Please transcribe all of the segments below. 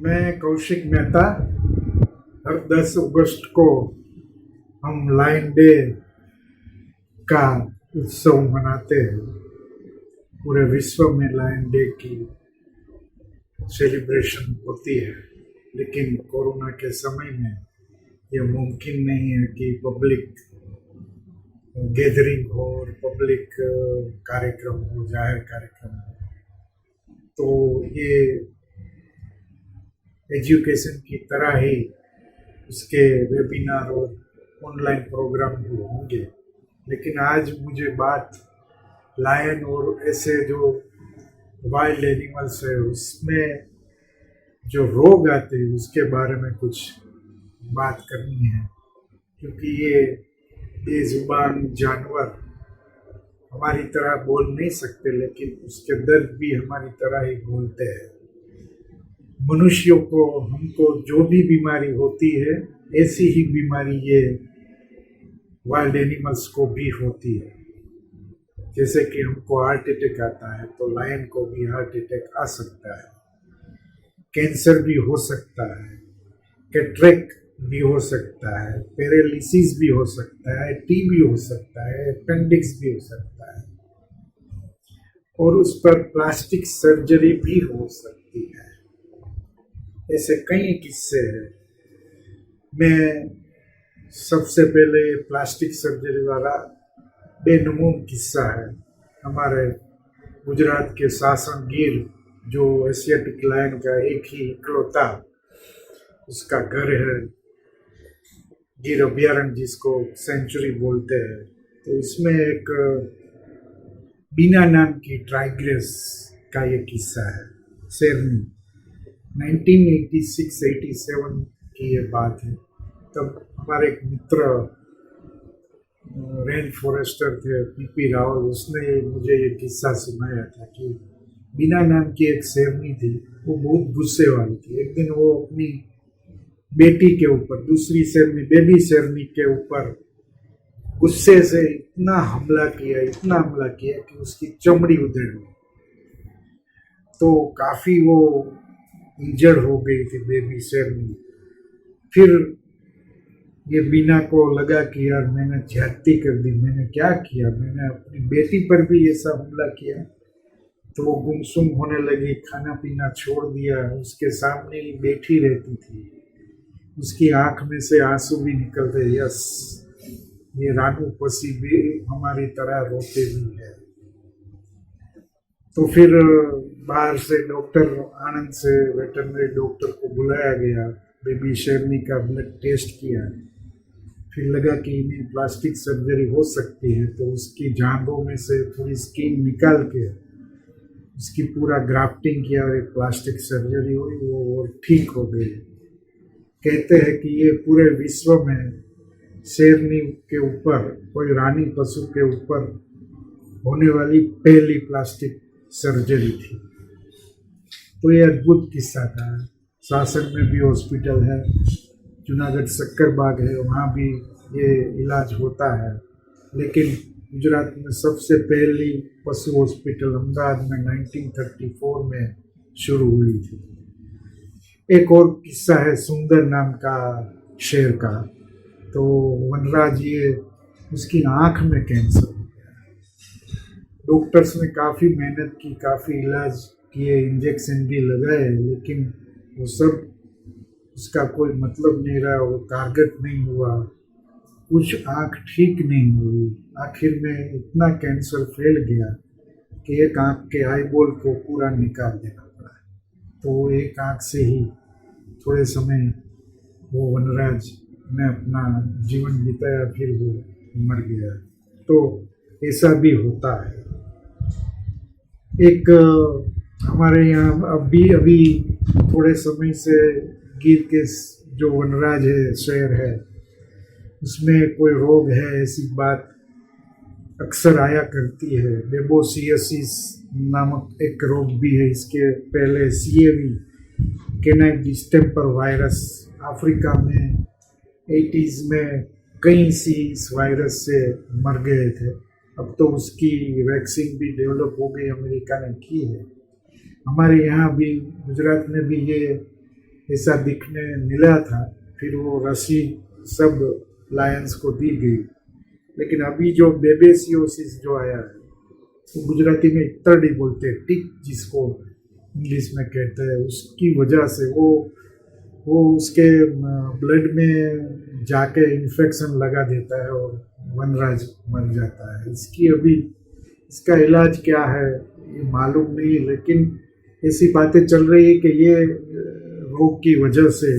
मैं कौशिक मेहता। हर 10 अगस्त को हम लायन डे का उत्सव मनाते हैं। पूरे विश्व में लायन डे की सेलिब्रेशन होती है, लेकिन कोरोना के समय में यह मुमकिन नहीं है कि पब्लिक गैदरिंग हो और पब्लिक कार्यक्रम हो, जाहिर कार्यक्रम हो। तो ये एजुकेशन की तरह ही उसके वेबिनार और ऑनलाइन प्रोग्राम भी होंगे। लेकिन आज मुझे बात लायन और ऐसे जो वाइल्ड एनिमल्स है उसमें जो रोग आते हैं उसके बारे में कुछ बात करनी है, क्योंकि ये बेजुबान जानवर हमारी तरह बोल नहीं सकते, लेकिन उसके दर्द भी हमारी तरह ही बोलते हैं। मनुष्यों को, हमको जो भी बीमारी होती है ऐसी ही बीमारी ये वाइल्ड एनिमल्स को भी होती है। जैसे कि हमको हार्ट अटैक आता है तो लायन को भी हार्ट अटैक आ सकता है, कैंसर भी हो सकता है, कैटरेक्ट भी हो सकता है, पैरालिसिस भी हो सकता है, टीबी हो सकता है, अपेंडिक्स भी हो सकता है, और उस पर प्लास्टिक सर्जरी भी हो सकती है। ऐसे कई किस्से हैं। मैं सबसे पहले प्लास्टिक सर्जरी वाला बेनमून किस्सा है। हमारे गुजरात के सासन गिर, जो एशियाटिक लायन का एक ही इकलौता उसका घर है, गिर अभ्यारण्य जिसको सेंचुरी बोलते हैं, तो इसमें एक बीना नाम की टाइग्रेस का ये किस्सा है। शेरनी 1986-87 की ये बात है। तब हमारे एक मित्र रेन फॉरेस्टर थे पीपी रावल, उसने मुझे ये किस्सा सुनाया था कि बीना नाम की एक शेरनी थी, वो बहुत गुस्से वाली थी। एक दिन वो अपनी बेटी के ऊपर, दूसरी शेरनी, बेबी शेरनी के ऊपर गुस्से से इतना हमला किया कि उसकी चमड़ी उधेड़ गई। तो काफी वो इंजर्ड हो गई थी बेबी शेरनी। फिर ये बीना को लगा कि यार मैंने ज्यादती कर दी, मैंने क्या किया, मैंने अपनी बेटी पर भी ऐसा हमला किया। तो वो गुमसुम होने लगी, खाना पीना छोड़ दिया, उसके सामने ही बैठी रहती थी, उसकी आंख में से आंसू भी निकलते। यस, ये रानू पसी भी हमारी तरह रोते भी है। तो फिर बाहर से डॉक्टर, आनंद से वेटरनरी डॉक्टर को बुलाया गया, बेबी शेरनी का ब्लड टेस्ट किया, फिर लगा कि इन्हें प्लास्टिक सर्जरी हो सकती है। तो उसकी जांघों में से थोड़ी स्किन निकाल के उसकी पूरा ग्राफ्टिंग किया और एक प्लास्टिक सर्जरी हुई, वो और ठीक हो गई। कहते हैं कि ये पूरे विश्व में शेरनी के ऊपर, कोई रानी पशु के ऊपर होने वाली पहली प्लास्टिक सर्जरी थी। तो ये अद्भुत किस्सा था। सासन में भी हॉस्पिटल है, जूनागढ़ शक्कर बाग है, वहाँ भी ये इलाज होता है। लेकिन गुजरात में सबसे पहली पशु हॉस्पिटल अहमदाबाद में 1934 में शुरू हुई थी। एक और किस्सा है सुंदर नाम का शेर का। तो वनराज, ये उसकी आंख में कैंसर हो गया। डॉक्टर्स ने काफ़ी मेहनत की, काफ़ी इलाज किए, इंजेक्शन भी लगाए, लेकिन वो सब उसका कोई मतलब नहीं रहा, वो कारगर नहीं हुआ, कुछ आंख ठीक नहीं हुई। आखिर में इतना कैंसर फैल गया कि एक आंख के आईबॉल को पूरा निकाल देना पड़ा। तो एक आंख से ही थोड़े समय वो वनराज ने अपना जीवन बिताया, फिर वो मर गया। तो ऐसा भी होता है। एक हमारे यहाँ अभी थोड़े समय से गिर के जो वनराज है, शहर है, उसमें कोई रोग है, ऐसी बात अक्सर आया करती है। बेबोसियसिस नामक एक रोग भी है। इसके पहले CAV, canine distemper virus, Africa में 80s में कई सी इस वायरस से मर गए थे। अब तो उसकी वैक्सीन भी डेवलप हो गई, अमेरिका ने की है। हमारे यहाँ भी गुजरात में भी ये ऐसा दिखने मिला था। फिर वो रस्सी सब लायंस को दी गई। लेकिन अभी जो बेबेसियोसिस जो आया है, वो गुजराती में इतरडी बोलते हैं, टिक जिसको इंग्लिश में कहते हैं, उसकी वजह से वो उसके ब्लड में जाके इन्फेक्शन लगा देता है और वनराज मर जाता है। इसका इलाज क्या है ये मालूम नहीं, लेकिन ऐसी बातें चल रही है कि ये रोग की वजह से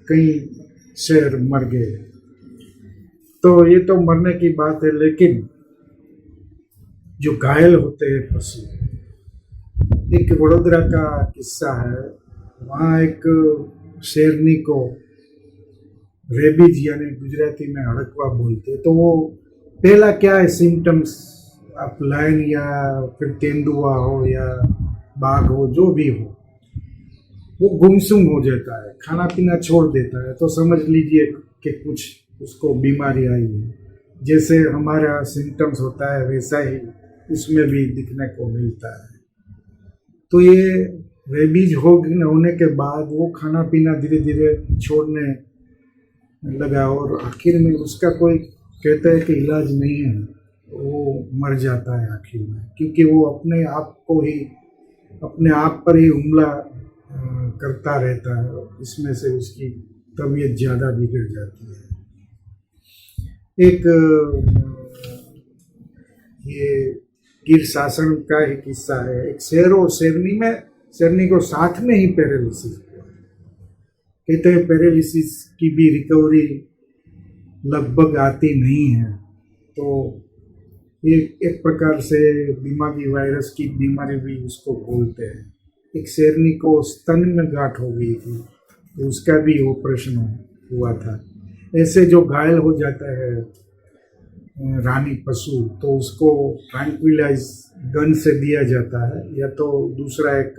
कई शेर मर गए। तो ये तो मरने की बात है, लेकिन जो घायल होते हैं पशु, एक वडोदरा का किस्सा है। वहाँ एक शेरनी को रेबीज यानी गुजराती में हड़कवा बोलते, तो वो पहला क्या है सिम्टम्स, आप लायन या फिर तेंदुआ हो या बाघ हो, जो भी हो, वो गुमसुम हो जाता है, खाना पीना छोड़ देता है। तो समझ लीजिए कि कुछ उसको बीमारी आई है। जैसे हमारा सिम्टम्स होता है वैसा ही उसमें भी दिखने को मिलता है। तो ये रेबीज होने के बाद वो खाना पीना धीरे धीरे छोड़ने लगा और आखिर में उसका कोई कहता है कि इलाज नहीं है, वो मर जाता है आखिर में, क्योंकि वो अपने आप पर ही हमला करता रहता है। इसमें से उसकी तबीयत ज़्यादा बिगड़ जाती है। एक ये गिर शासन का ही किस्सा है। एक शेरनी को साथ में ही पैरालिसिस हुआ। कहते हैं पैरालिसिस की भी रिकवरी लगभग आती नहीं है। तो एक प्रकार से दिमागी वायरस की बीमारी भी उसको बोलते हैं। एक शेरनी को स्तन में गांठ हो गई थी, तो उसका भी ऑपरेशन हुआ था। ऐसे जो घायल हो जाता है रानी पशु, तो उसको ट्रैंक्विलाइज गन से दिया जाता है, या तो दूसरा एक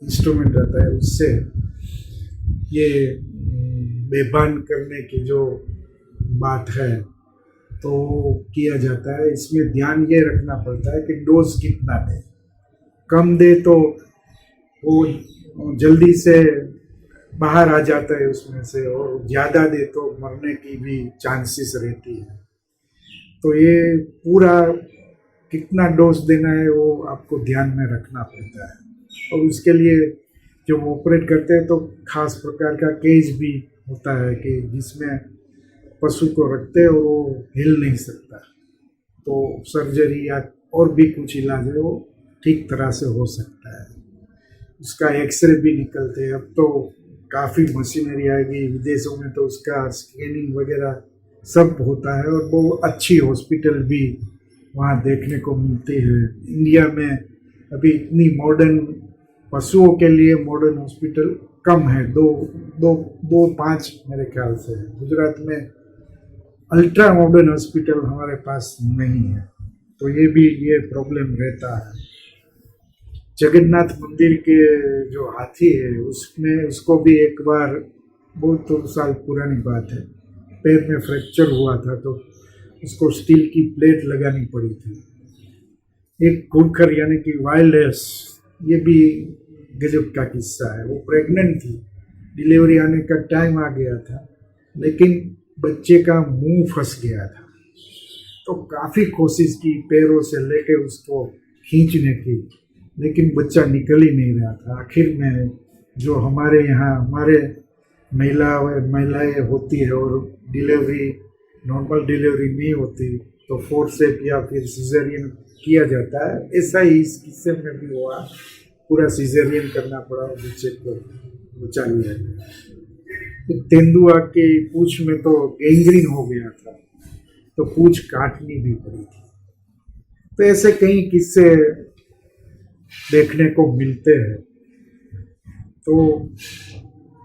इंस्ट्रूमेंट रहता है, उससे ये बेभान करने की जो बात है तो किया जाता है। इसमें ध्यान ये रखना पड़ता है कि डोज कितना दे। कम दे तो वो जल्दी से बाहर आ जाता है उसमें से, और ज़्यादा दे तो मरने की भी चांसेस रहती है। तो ये पूरा कितना डोज देना है वो आपको ध्यान में रखना पड़ता है। और उसके लिए जब ऑपरेट करते हैं तो खास प्रकार का केज भी होता है कि जिसमें पशु को रखते हैं और वो हिल नहीं सकता। तो सर्जरी या और भी कुछ इलाज है वो ठीक तरह से हो सकता है। उसका एक्सरे भी निकलते हैं। अब तो काफ़ी मशीनरी आ गई, विदेशों में तो उसका स्कैनिंग वगैरह सब होता है, और वो अच्छी हॉस्पिटल भी वहाँ देखने को मिलती है। इंडिया में अभी इतनी मॉडर्न पशुओं के लिए मॉडर्न हॉस्पिटल कम है, दो पाँच मेरे ख्याल से। गुजरात में अल्ट्रा मॉडर्न हॉस्पिटल हमारे पास नहीं है, तो ये प्रॉब्लम रहता है। जगन्नाथ मंदिर के जो हाथी है उसको भी एक बार, बहुत साल पुरानी बात है, पैर में फ्रैक्चर हुआ था, तो उसको स्टील की प्लेट लगानी पड़ी थी। एक घुड़खर यानी कि वाइल्ड एस, ये भी गजब का किस्सा है। वो प्रेग्नेंट थी, डिलीवरी आने का टाइम आ गया था, लेकिन बच्चे का मुंह फंस गया था। तो काफ़ी कोशिश की पैरों से लेके उसको खींचने की, लेकिन बच्चा निकल ही नहीं रहा था। आखिर में जो हमारे यहाँ महिलाएं होती है और डिलीवरी नॉर्मल डिलीवरी नहीं होती, तो फोर्सेप या फिर सिजेरियन किया जाता है। ऐसा ही इस किस्से में भी हुआ, पूरा सिजेरियन करना पड़ा, बच्चे को बचा लिया गया। तेंदुआ की पूंछ में तो गैंग्रीन हो गया था, तो पूंछ काटनी भी पड़ी थी। तो ऐसे कई किस्से देखने को मिलते हैं। तो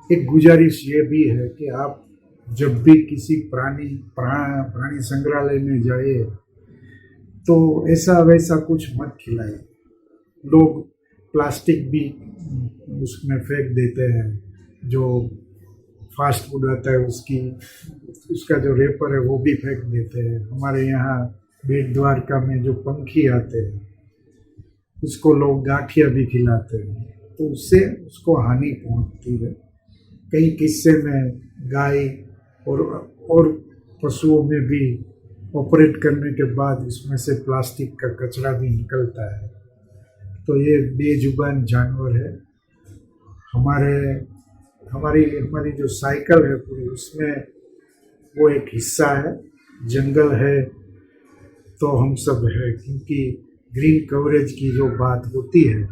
एक गुजारिश ये भी है कि आप जब भी किसी प्राणी संग्रहालय में जाए तो ऐसा वैसा कुछ मत खिलाए। लोग प्लास्टिक भी उसमें फेंक देते हैं, जो फास्ट फूड आता है उसका जो रेपर है वो भी फेंक देते हैं। हमारे यहाँ बेट द्वारका में जो पंखी आते हैं उसको लोग गांठिया भी खिलाते हैं, तो उससे उसको हानि पहुँचती है। कई किस्से में गाय और पशुओं में भी ऑपरेट करने के बाद उसमें से प्लास्टिक का कचरा भी निकलता है। तो ये बेजुबान जानवर है। हमारी जो साइकिल है पूरी, उसमें वो एक हिस्सा है। जंगल है तो हम सब है, क्योंकि ग्रीन कवरेज की जो बात होती है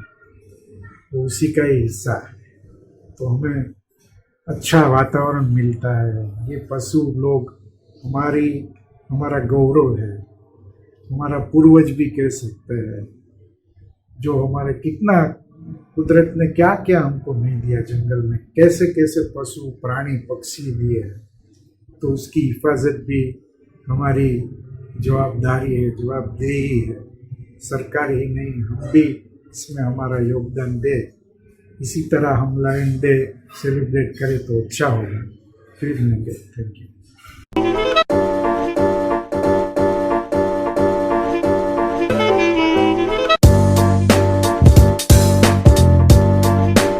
वो उसी का ही हिस्सा है। तो हमें अच्छा वातावरण मिलता है। ये पशु लोग हमारा गौरव है, हमारा पूर्वज भी कह सकते हैं। जो हमारे कितना कुदरत ने क्या क्या हमको नहीं दिया, जंगल में कैसे कैसे पशु प्राणी पक्षी दिए हैं। तो उसकी हिफाजत भी हमारी जवाबदारी है, जवाबदेही है। सरकार ही नहीं, हम भी इसमें हमारा योगदान दे। इसी तरह हम लायन डे सेलिब्रेट करें तो अच्छा होगा। फिर मिलेंगे। Thank you.